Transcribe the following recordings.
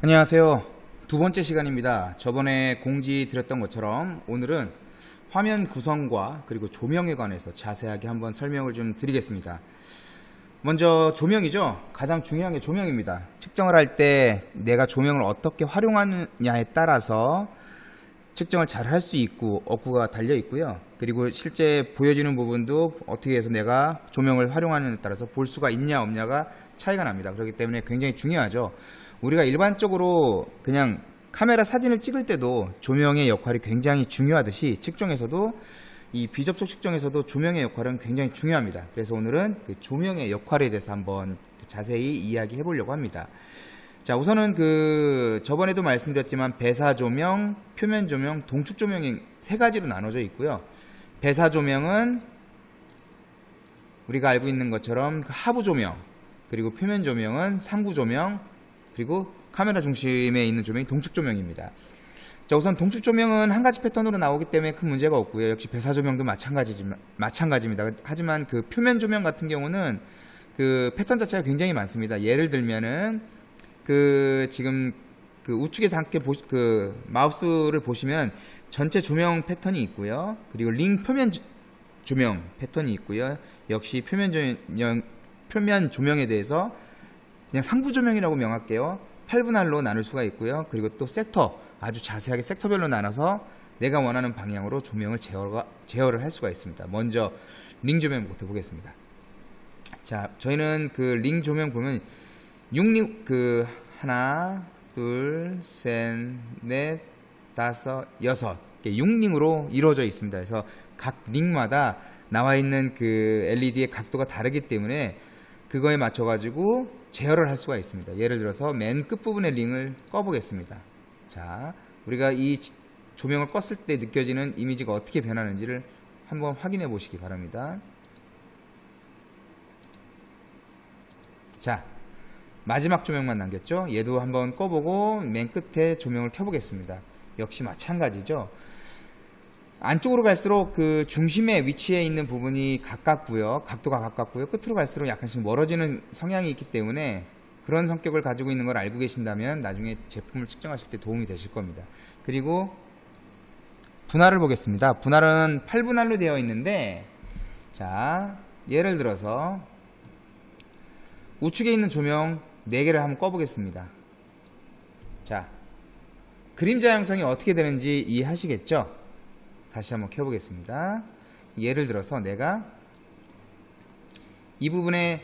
안녕하세요. 두 번째 시간입니다. 저번에 공지 드렸던 것처럼 오늘은 화면 구성과 그리고 조명에 관해서 자세하게 한번 설명을 좀 드리겠습니다. 먼저 조명이죠. 가장 중요한 게 조명입니다. 측정을 할 때 내가 조명을 어떻게 활용하느냐에 따라서 측정을 잘 할 수 있고 없고가 달려 있고요. 그리고 실제 보여지는 부분도 어떻게 해서 내가 조명을 활용하느냐에 따라서 볼 수가 있냐 없냐가 차이가 납니다. 그렇기 때문에 굉장히 중요하죠. 우리가 일반적으로 그냥 카메라 사진을 찍을 때도 조명의 역할이 굉장히 중요하듯이 측정에서도 이 비접촉 측정에서도 조명의 역할은 굉장히 중요합니다. 그래서 오늘은 그 조명의 역할에 대해서 한번 자세히 이야기해 보려고 합니다. 자, 우선은 저번에도 말씀드렸지만 배사 조명, 표면 조명, 동축 조명이 세 가지로 나눠져 있고요. 배사 조명은 우리가 알고 있는 것처럼 하부 조명, 그리고 표면 조명은 상부 조명, 그리고 카메라 중심에 있는 조명이 동축 조명입니다. 자, 우선 동축 조명은 한 가지 패턴으로 나오기 때문에 큰 문제가 없고요. 역시 배사 조명도 마찬가지입니다. 하지만 그 표면 조명 같은 경우는 그 패턴 자체가 굉장히 많습니다. 예를 들면은 지금 우측에 함께 마우스를 보시면 전체 조명 패턴이 있고요. 그리고 링 표면 조명 패턴이 있고요. 역시 표면 조명에 대해서 그냥 상부 조명이라고 명할게요. 8분할로 나눌 수가 있고요. 그리고 또 섹터, 아주 자세하게 섹터별로 나눠서 내가 원하는 방향으로 조명을 제어를 할 수가 있습니다. 먼저 링 조명부터 보겠습니다. 자, 저희는 링 조명 보면 6링, 하나, 둘, 셋, 넷, 다섯, 여섯 6링으로 이루어져 있습니다. 그래서 각 링마다 나와 있는 LED의 각도가 다르기 때문에 그거에 맞춰 가지고 제어를 할 수가 있습니다. 예를 들어서 맨 끝부분의 링을 꺼 보겠습니다. 자, 우리가 이 조명을 껐을 때 느껴지는 이미지가 어떻게 변하는지를 한번 확인해 보시기 바랍니다. 자, 마지막 조명만 남겼죠. 얘도 한번 꺼보고 맨 끝에 조명을 켜보겠습니다. 역시 마찬가지죠. 안쪽으로 갈수록 중심에 위치해 있는 부분이 가깝고요. 각도가 가깝고요. 끝으로 갈수록 약간씩 멀어지는 성향이 있기 때문에 그런 성격을 가지고 있는 걸 알고 계신다면 나중에 제품을 측정하실 때 도움이 되실 겁니다. 그리고 분할을 보겠습니다. 분할은 8분할로 되어 있는데, 자, 예를 들어서 우측에 있는 조명 4개를 한번 꺼보겠습니다. 자, 그림자 양성이 어떻게 되는지 이해하시겠죠? 다시 한번 켜보겠습니다. 예를 들어서 내가 이 부분에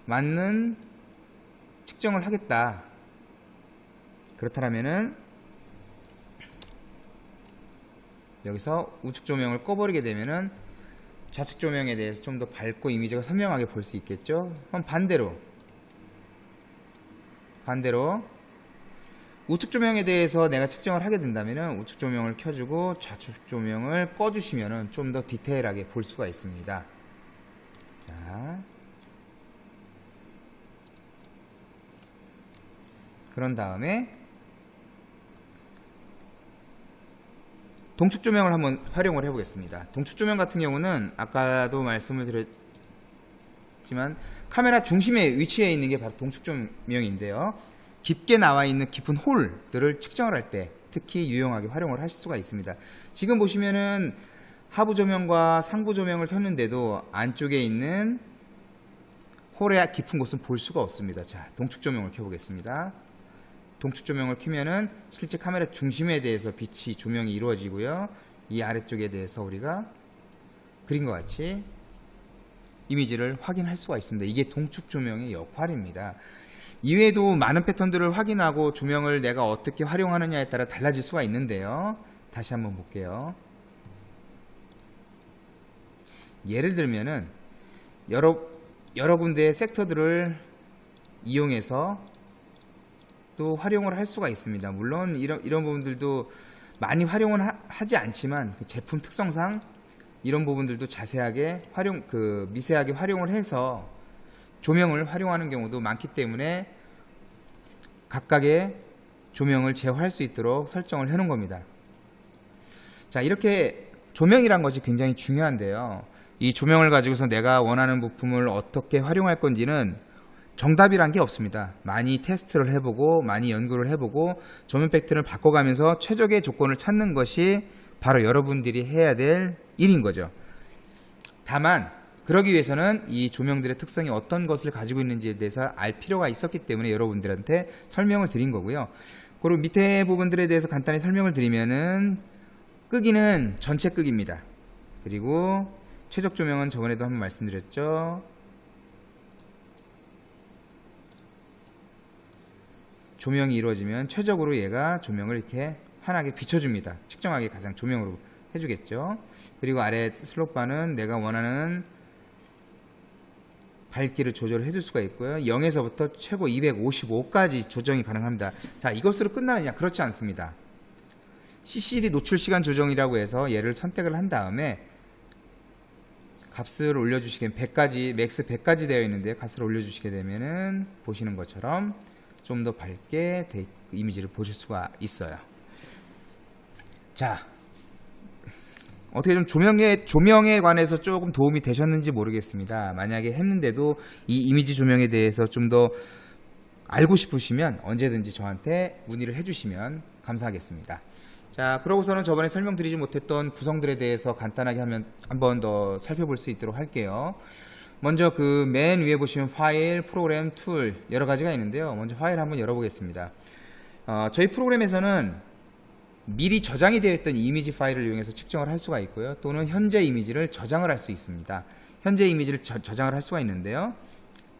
맞는 측정을 하겠다. 그렇다면은 여기서 우측 조명을 꺼버리게 되면은 좌측 조명에 대해서 좀 더 밝고 이미지가 선명하게 볼 수 있겠죠? 그럼 반대로 우측 조명에 대해서 내가 측정을 하게 된다면 우측 조명을 켜주고 좌측 조명을 꺼주시면 좀 더 디테일하게 볼 수가 있습니다. 자, 그런 다음에 동축 조명을 한번 활용을 해보겠습니다. 동축 조명 같은 경우는 아까도 말씀을 드렸지만 카메라 중심에 위치해 있는 게 바로 동축 조명인데요. 깊게 나와 있는 깊은 홀들을 측정을 할 때 특히 유용하게 활용을 하실 수가 있습니다. 지금 보시면은 하부 조명과 상부 조명을 켰는데도 안쪽에 있는 홀의 깊은 곳은 볼 수가 없습니다. 자, 동축 조명을 켜보겠습니다. 동축 조명을 켜면은 실제 카메라 중심에 대해서 빛이 조명이 이루어지고요. 이 아래쪽에 대해서 우리가 그림과 같이 이미지를 확인할 수가 있습니다. 이게 동축 조명의 역할입니다. 이외에도 많은 패턴들을 확인하고 조명을 내가 어떻게 활용하느냐에 따라 달라질 수가 있는데요. 다시 한번 볼게요. 예를 들면은 여러 군데의 섹터들을 이용해서 또 활용을 할 수가 있습니다. 물론 이런 부분들도 많이 활용은 하지 않지만 제품 특성상 이런 부분들도 자세하게 미세하게 활용을 해서 조명을 활용하는 경우도 많기 때문에 각각의 조명을 제어할 수 있도록 설정을 해 놓은 겁니다. 자, 이렇게 조명이란 것이 굉장히 중요한데요. 이 조명을 가지고서 내가 원하는 부품을 어떻게 활용할 건지는 정답이란 게 없습니다. 많이 테스트를 해보고 많이 연구를 해보고 조명 패턴을 바꿔가면서 최적의 조건을 찾는 것이 바로 여러분들이 해야 될 일인 거죠. 다만 그러기 위해서는 이 조명들의 특성이 어떤 것을 가지고 있는지에 대해서 알 필요가 있었기 때문에 여러분들한테 설명을 드린 거고요. 그리고 밑에 부분들에 대해서 간단히 설명을 드리면은 끄기는 전체 끄기입니다. 그리고 최적 조명은 저번에도 한번 말씀드렸죠. 조명이 이루어지면 최적으로 얘가 조명을 이렇게 환하게 비춰줍니다. 측정하게 가장 조명으로 해주겠죠. 그리고 아래 슬롯바는 내가 원하는 밝기를 조절을 해줄 수가 있고요. 0에서부터 최고 255까지 조정이 가능합니다. 자, 이것으로 끝나느냐? 그렇지 않습니다. CCD 노출 시간 조정이라고 해서 얘를 선택을 한 다음에 값을 올려주시게 100까지, 맥스 100까지 되어 있는데 값을 올려주시게 되면은 보시는 것처럼 좀 더 밝게 이미지를 보실 수가 있어요. 자, 어떻게 좀 조명에 관해서 조금 도움이 되셨는지 모르겠습니다. 만약에 했는데도 이 이미지 조명에 대해서 좀 더 알고 싶으시면 언제든지 저한테 문의를 해주시면 감사하겠습니다. 자, 그러고서는 저번에 설명드리지 못했던 구성들에 대해서 간단하게 한 번 더 살펴볼 수 있도록 할게요. 먼저 그 맨 위에 보시면 파일, 프로그램, 툴 여러 가지가 있는데요. 먼저 파일 한번 열어보겠습니다. 저희 프로그램에서는 미리 저장이 되어 있던 이미지 파일을 이용해서 측정을 할 수가 있고요. 또는 현재 이미지를 저장을 할 수 있습니다. 현재 이미지를 저장을 할 수가 있는데요.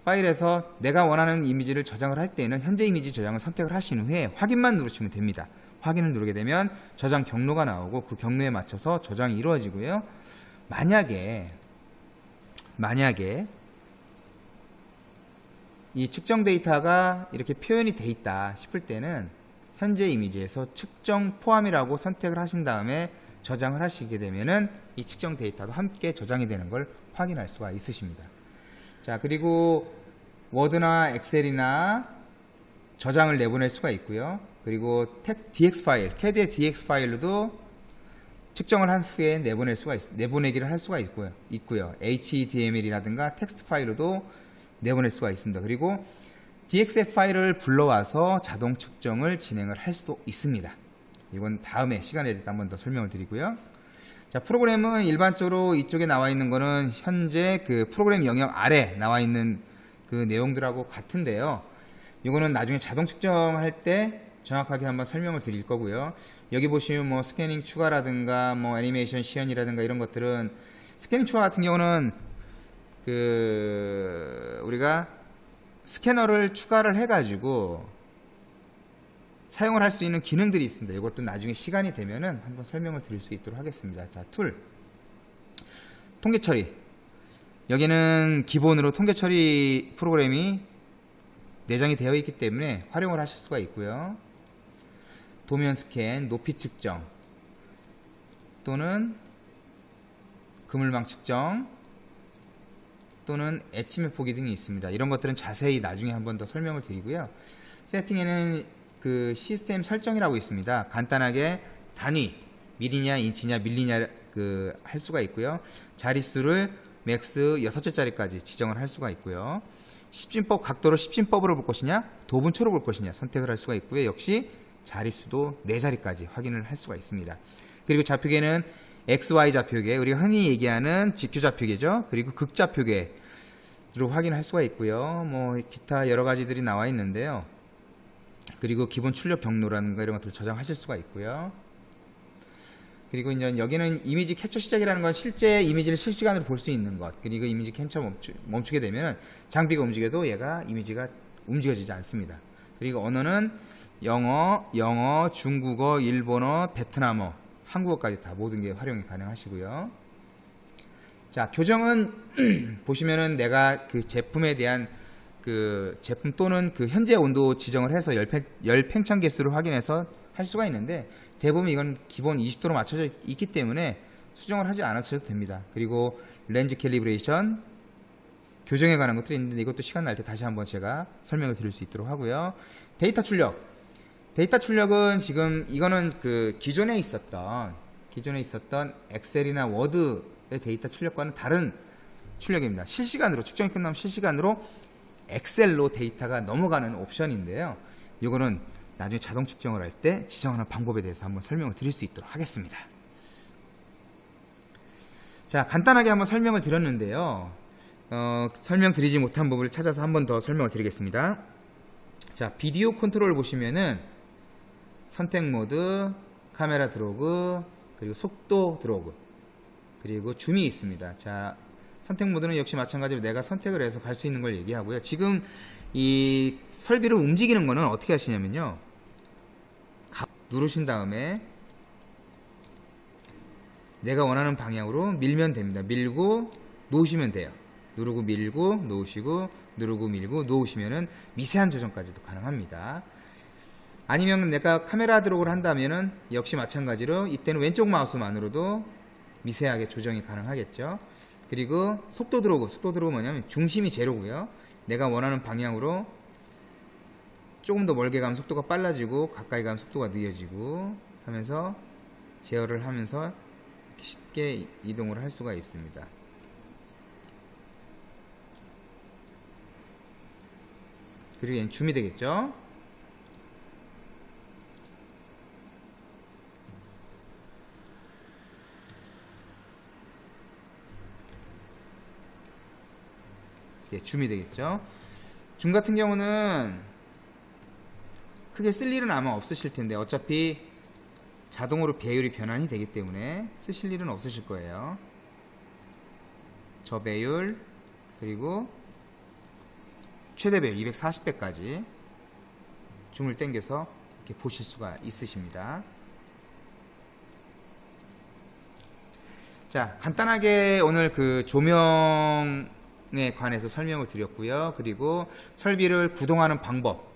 파일에서 내가 원하는 이미지를 저장을 할 때에는 현재 이미지 저장을 선택을 하신 후에 확인만 누르시면 됩니다. 확인을 누르게 되면 저장 경로가 나오고 그 경로에 맞춰서 저장이 이루어지고요. 만약에 이 측정 데이터가 이렇게 표현이 돼 있다 싶을 때는 현재 이미지에서 측정 포함이라고 선택을 하신 다음에 저장을 하시게 되면은 이 측정 데이터도 함께 저장이 되는 걸 확인할 수가 있으십니다. 자, 그리고 워드나 엑셀이나 저장을 내보낼 수가 있고요. 그리고 DX 파일, CAD의 DX 파일로도 측정을 한 후에 내보내기를 할 수가 있고요. HTML이라든가 텍스트 파일로도 내보낼 수가 있습니다. 그리고 DXF 파일을 불러와서 자동 측정을 진행을 할 수도 있습니다. 이건 다음에 시간에 대해 한번 더 설명을 드리고요. 자, 프로그램은 일반적으로 이쪽에 나와 있는 거는 현재 그 프로그램 영역 아래 나와 있는 그 내용들하고 같은데요. 이거는 나중에 자동 측정할 때 정확하게 한번 설명을 드릴 거고요. 여기 보시면 뭐 스캐닝 추가라든가 뭐 애니메이션 시연이라든가 이런 것들은 스캐닝 추가 같은 경우는 우리가 스캐너를 추가를 해가지고 사용을 할 수 있는 기능들이 있습니다. 이것도 나중에 시간이 되면은 한번 설명을 드릴 수 있도록 하겠습니다. 자, 툴 통계 처리. 여기는 기본으로 통계 처리 프로그램이 내장이 되어 있기 때문에 활용을 하실 수가 있고요. 도면 스캔, 높이 측정 또는 그물망 측정 또는 엣지 맵 보기 등이 있습니다. 이런 것들은 자세히 나중에 한번 더 설명을 드리고요. 세팅에는 그 시스템 설정이라고 있습니다. 간단하게 단위, 미리냐, 인치냐, 밀리냐 할 수가 있고요. 자릿수를 맥스 6자리까지 지정을 할 수가 있고요. 10진법 각도로 10진법으로 볼 것이냐, 도분초로 볼 것이냐 선택을 할 수가 있고요. 역시 자릿수도 4자리까지 확인을 할 수가 있습니다. 그리고 좌표계는 XY 좌표계, 우리가 흔히 얘기하는 직교 좌표계죠. 그리고 극좌표계로 확인할 수가 있고요. 뭐 기타 여러 가지들이 나와 있는데요. 그리고 기본 출력 경로라든가 이런 것들을 저장하실 수가 있고요. 그리고 이제 여기는 이미지 캡처 시작이라는 건 실제 이미지를 실시간으로 볼 수 있는 것. 그리고 이미지 캡처 멈추게 되면 장비가 움직여도 얘가 이미지가 움직여지지 않습니다. 그리고 언어는 영어, 중국어, 일본어, 베트남어, 한국어까지 다 모든 게 활용이 가능하시고요. 자, 교정은 보시면은 내가 그 제품에 대한 그 제품 또는 그 현재 온도 지정을 해서 열 팽창 개수를 확인해서 할 수가 있는데 대부분 이건 기본 20도로 맞춰져 있기 때문에 수정을 하지 않으셔도 됩니다. 그리고 렌즈 캘리브레이션, 교정에 관한 것들이 있는데 이것도 시간 날 때 다시 한번 제가 설명을 드릴 수 있도록 하고요. 데이터 출력은 지금 이거는 그 기존에 있었던 엑셀이나 워드의 데이터 출력과는 다른 출력입니다. 실시간으로 측정이 끝나면 실시간으로 엑셀로 데이터가 넘어가는 옵션인데요. 이거는 나중에 자동 측정을 할 때 지정하는 방법에 대해서 한번 설명을 드릴 수 있도록 하겠습니다. 자, 간단하게 한번 설명을 드렸는데요. 설명드리지 못한 부분을 찾아서 한 번 더 설명을 드리겠습니다. 자, 비디오 컨트롤 보시면은 선택 모드, 카메라 드로그, 그리고 속도 드로그, 그리고 줌이 있습니다. 자, 선택 모드는 역시 마찬가지로 내가 선택을 해서 갈 수 있는 걸 얘기하고요. 지금 이 설비를 움직이는 거는 어떻게 하시냐면요. 누르신 다음에 내가 원하는 방향으로 밀면 됩니다. 밀고 놓으시면 돼요. 누르고 밀고 놓으시고 누르고 밀고 놓으시면은 미세한 조정까지도 가능합니다. 아니면 내가 카메라 드로그를 한다면은 역시 마찬가지로 이때는 왼쪽 마우스만으로도 미세하게 조정이 가능하겠죠. 그리고 속도 드로그 뭐냐면 중심이 제로고요. 내가 원하는 방향으로 조금 더 멀게 가면 속도가 빨라지고 가까이 가면 속도가 느려지고 하면서 제어를 하면서 쉽게 이동을 할 수가 있습니다. 그리고 얘는 줌이 되겠죠. 줌이 되겠죠. 줌 같은 경우는 크게 쓸 일은 아마 없으실 텐데 어차피 자동으로 배율이 변환이 되기 때문에 쓰실 일은 없으실 거예요. 저배율 그리고 최대 배율 240배까지 줌을 당겨서 이렇게 보실 수가 있으십니다. 자, 간단하게 오늘 그 조명에 관해서 설명을 드렸고요. 그리고 설비를 구동하는 방법,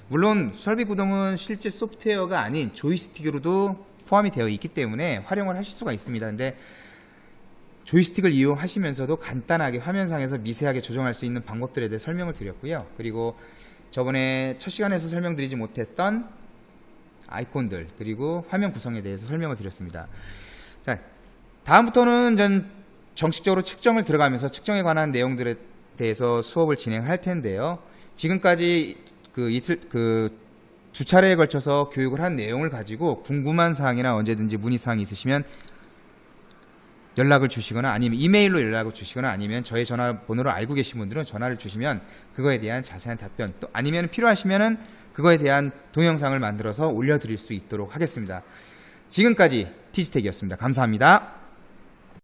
물론 설비 구동은 실제 소프트웨어가 아닌 조이스틱으로도 포함이 되어 있기 때문에 활용을 하실 수가 있습니다. 근데 조이스틱을 이용하시면서도 간단하게 화면상에서 미세하게 조정할 수 있는 방법들에 대해 설명을 드렸고요. 그리고 저번에 첫 시간에서 설명드리지 못했던 아이콘들 그리고 화면 구성에 대해서 설명을 드렸습니다. 자, 다음부터는 전 정식적으로 측정을 들어가면서 측정에 관한 내용들에 대해서 수업을 진행할 텐데요. 지금까지 두 차례에 걸쳐서 교육을 한 내용을 가지고 궁금한 사항이나 언제든지 문의사항이 있으시면 연락을 주시거나 아니면 이메일로 연락을 주시거나 아니면 저의 전화번호를 알고 계신 분들은 전화를 주시면 그거에 대한 자세한 답변, 또 아니면 필요하시면은 그거에 대한 동영상을 만들어서 올려드릴 수 있도록 하겠습니다. 지금까지 티지텍이었습니다. 감사합니다.